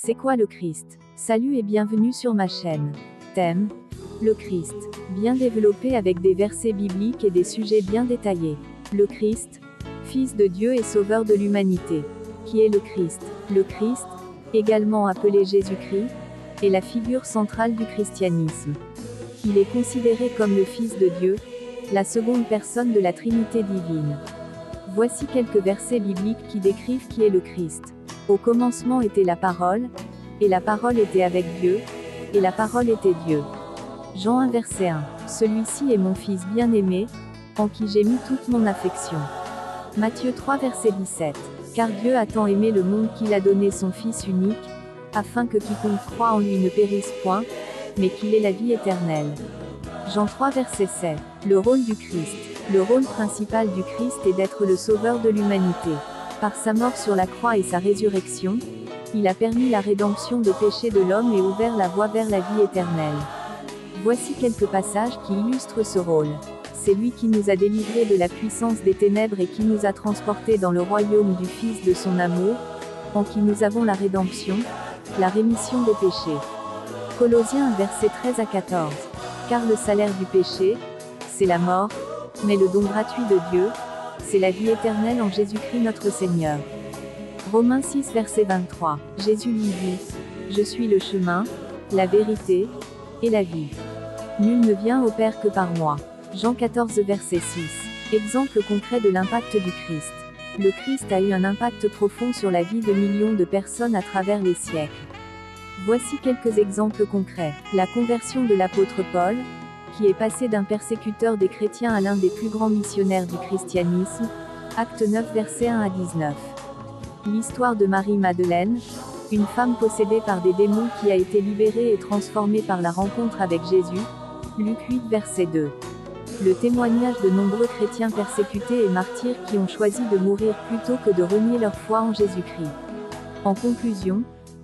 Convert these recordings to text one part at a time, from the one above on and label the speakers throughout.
Speaker 1: C'est quoi le Christ? Salut et bienvenue sur ma chaîne. Thème: le Christ. Bien développé avec des versets bibliques et des sujets bien détaillés. Le Christ, Fils de Dieu et Sauveur de l'humanité. Qui est le Christ? Le Christ, également appelé Jésus-Christ, est la figure centrale du christianisme. Il est considéré comme le Fils de Dieu, la seconde personne de la Trinité divine. Voici quelques versets bibliques qui décrivent qui est le Christ. Au commencement était la parole, et la parole était avec Dieu, et la parole était Dieu. Jean 1 verset 1. Celui-ci est mon Fils bien-aimé, en qui j'ai mis toute mon affection. Matthieu 3 verset 17. Car Dieu a tant aimé le monde qu'il a donné son Fils unique, afin que quiconque croit en lui ne périsse point, mais qu'il ait la vie éternelle. Jean 3 verset 7. Le rôle du Christ. Le rôle principal du Christ est d'être le sauveur de l'humanité. Par sa mort sur la croix et sa résurrection, il a permis la rédemption des péchés de l'homme et ouvert la voie vers la vie éternelle. Voici quelques passages qui illustrent ce rôle. C'est lui qui nous a délivrés de la puissance des ténèbres et qui nous a transportés dans le royaume du Fils de son amour, en qui nous avons la rédemption, la rémission des péchés. Colossiens 1 versets 13 à 14. Car le salaire du péché, c'est la mort, mais le don gratuit de Dieu, c'est la vie éternelle en Jésus-Christ notre Seigneur. Romains 6 verset 23. Jésus lui dit: Je suis le chemin, la vérité, et la vie. Nul ne vient au Père que par moi. Jean 14 verset 6. Exemple concret de l'impact du Christ. Le Christ a eu un impact profond sur la vie de millions de personnes à travers les siècles. Voici quelques exemples concrets. La conversion de l'apôtre Paul, qui est passé d'un persécuteur des chrétiens à l'un des plus grands missionnaires du christianisme. Acte 9 versets 1 à 19. L'histoire de Marie-Madeleine, une femme possédée par des démons qui a été libérée et transformée par la rencontre avec Jésus. Luc 8 verset 2. Le témoignage de nombreux chrétiens persécutés et martyrs qui ont choisi de mourir plutôt que de renier leur foi en Jésus-Christ. En conclusion,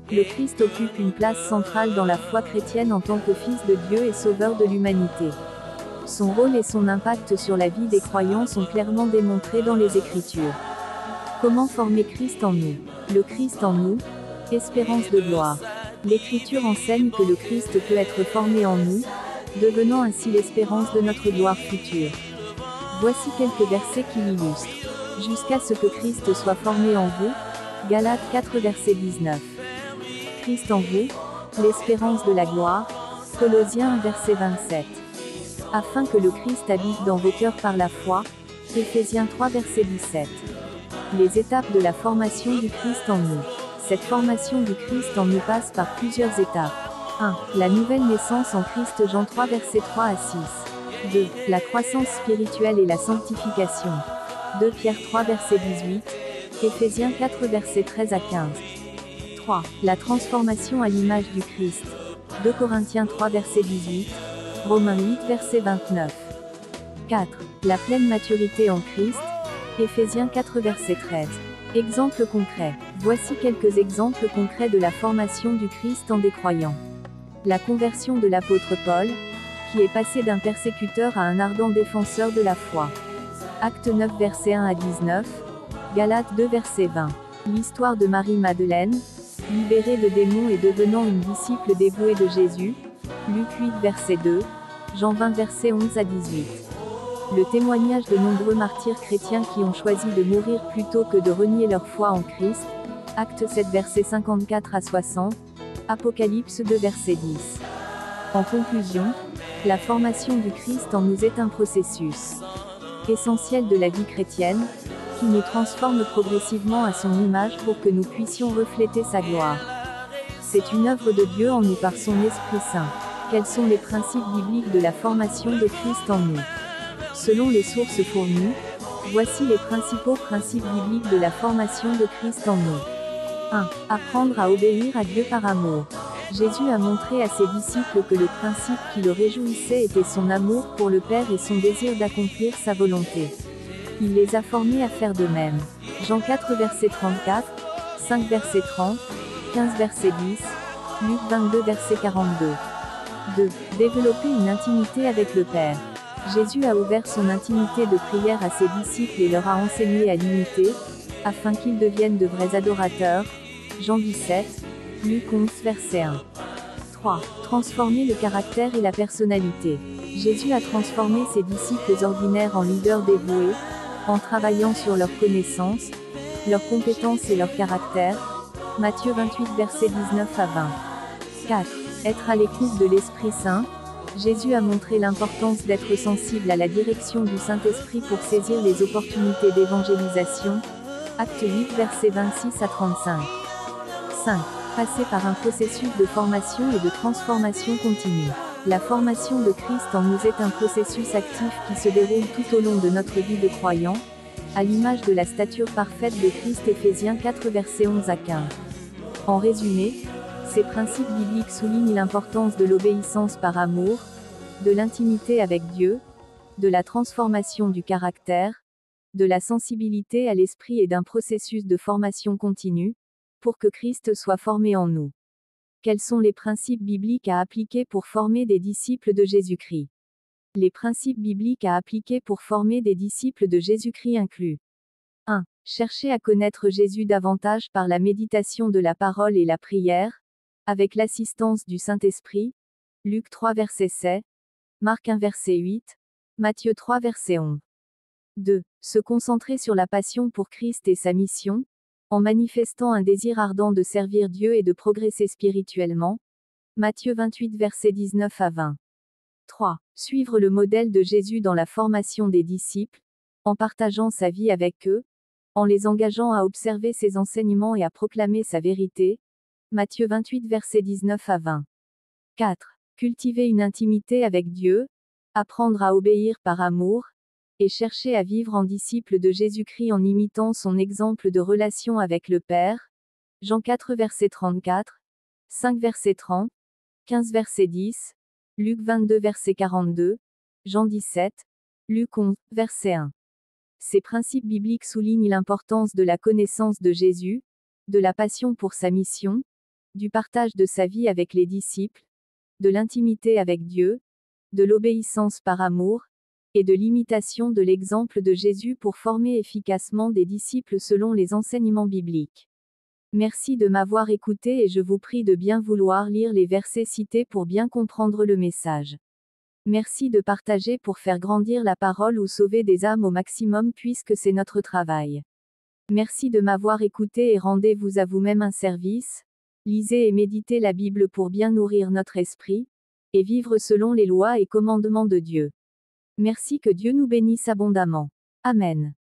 Speaker 1: le Christ occupe une place centrale dans la foi chrétienne en tant que Fils de Dieu et Sauveur de l'humanité. Son rôle et son impact sur la vie des croyants sont clairement démontrés dans les Écritures. Comment former Christ en nous? Le Christ en nous, espérance de gloire. L'Écriture enseigne que le Christ peut être formé en nous, devenant ainsi l'espérance de notre gloire future. Voici quelques versets qui l'illustrent. Jusqu'à ce que Christ soit formé en vous. Galates 4 verset 19. Christ en vous, l'espérance de la gloire. Colossiens 1 verset 27. Afin que le Christ habite dans vos cœurs par la foi. Éphésiens 3 verset 17. Les étapes de la formation du Christ en nous. Cette formation du Christ en nous passe par plusieurs étapes. 1. La nouvelle naissance en Christ. Jean 3 versets 3 à 6. 2. La croissance spirituelle et la sanctification. 2 Pierre 3 verset 18. Éphésiens 4 versets 13 à 15. 3. La transformation à l'image du Christ. 2 Corinthiens 3 verset 18. Romains 8 verset 29. 4. La pleine maturité en Christ. Éphésiens 4 verset 13. Exemple concret. Voici quelques exemples concrets de la formation du Christ en des croyants. La conversion de l'apôtre Paul, qui est passé d'un persécuteur à un ardent défenseur de la foi. Acte 9 verset 1 à 19. Galates 2 verset 20. L'histoire de Marie-Madeleine, libérée de démons et devenant une disciple dévouée de Jésus. Luc 8 verset 2. Jean 20 verset 11 à 18. Le témoignage de nombreux martyrs chrétiens qui ont choisi de mourir plutôt que de renier leur foi en Christ. Acte 7 verset 54 à 60. Apocalypse 2 verset 10. En conclusion, la formation du Christ en nous est un processus essentiel de la vie chrétienne, qui nous transforme progressivement à son image pour que nous puissions refléter sa gloire. C'est une œuvre de Dieu en nous par son Esprit Saint. Quels sont les principes bibliques de la formation de Christ en nous? Selon les sources fournies, voici les principaux principes bibliques de la formation de Christ en nous. 1. Apprendre à obéir à Dieu par amour. Jésus a montré à ses disciples que le principe qui le réjouissait était son amour pour le Père et son désir d'accomplir sa volonté. Il les a formés à faire de même. Jean 4 verset 34, 5 verset 30, 15 verset 10, Luc 22 verset 42. 2. Développer une intimité avec le Père. Jésus a ouvert son intimité de prière à ses disciples et leur a enseigné à l'imiter, afin qu'ils deviennent de vrais adorateurs. Jean 17, Luc 11, verset 1. 3. Transformer le caractère et la personnalité. Jésus a transformé ses disciples ordinaires en leaders dévoués, en travaillant sur leur connaissance, leurs compétences et leur caractère. Matthieu 28, versets 19 à 20. 4. Être à l'écoute de l'Esprit Saint. Jésus a montré l'importance d'être sensible à la direction du Saint-Esprit pour saisir les opportunités d'évangélisation. Acte 8, versets 26 à 35. 5. Passer par un processus de formation et de transformation continue. La formation de Christ en nous est un processus actif qui se déroule tout au long de notre vie de croyant, à l'image de la stature parfaite de Christ. Éphésiens 4, versets 11 à 15. En résumé, ces principes bibliques soulignent l'importance de l'obéissance par amour, de l'intimité avec Dieu, de la transformation du caractère, de la sensibilité à l'esprit et d'un processus de formation continue, pour que Christ soit formé en nous. Quels sont les principes bibliques à appliquer pour former des disciples de Jésus-Christ? Les principes bibliques à appliquer pour former des disciples de Jésus-Christ incluent 1. Chercher à connaître Jésus davantage par la méditation de la parole et la prière, avec l'assistance du Saint-Esprit. Luc 3 verset 7, Marc 1 verset 8, Matthieu 3 verset 11. 2. Se concentrer sur la passion pour Christ et sa mission, en manifestant un désir ardent de servir Dieu et de progresser spirituellement. Matthieu 28 versets 19 à 20. 3. Suivre le modèle de Jésus dans la formation des disciples, en partageant sa vie avec eux, en les engageant à observer ses enseignements et à proclamer sa vérité. Matthieu 28 versets 19 à 20. 4. Cultiver une intimité avec Dieu, apprendre à obéir par amour, et chercher à vivre en disciple de Jésus-Christ en imitant son exemple de relation avec le Père. Jean 4 verset 34, 5 verset 30, 15 verset 10, Luc 22 verset 42, Jean 17, Luc 11, verset 1. Ces principes bibliques soulignent l'importance de la connaissance de Jésus, de la passion pour sa mission, du partage de sa vie avec les disciples, de l'intimité avec Dieu, de l'obéissance par amour, et de l'imitation de l'exemple de Jésus pour former efficacement des disciples selon les enseignements bibliques. Merci de m'avoir écouté et je vous prie de bien vouloir lire les versets cités pour bien comprendre le message. Merci de partager pour faire grandir la parole ou sauver des âmes au maximum puisque c'est notre travail. Merci de m'avoir écouté et rendez-vous à vous-même un service. Lisez et méditez la Bible pour bien nourrir notre esprit, et vivre selon les lois et commandements de Dieu. Merci, que Dieu nous bénisse abondamment. Amen.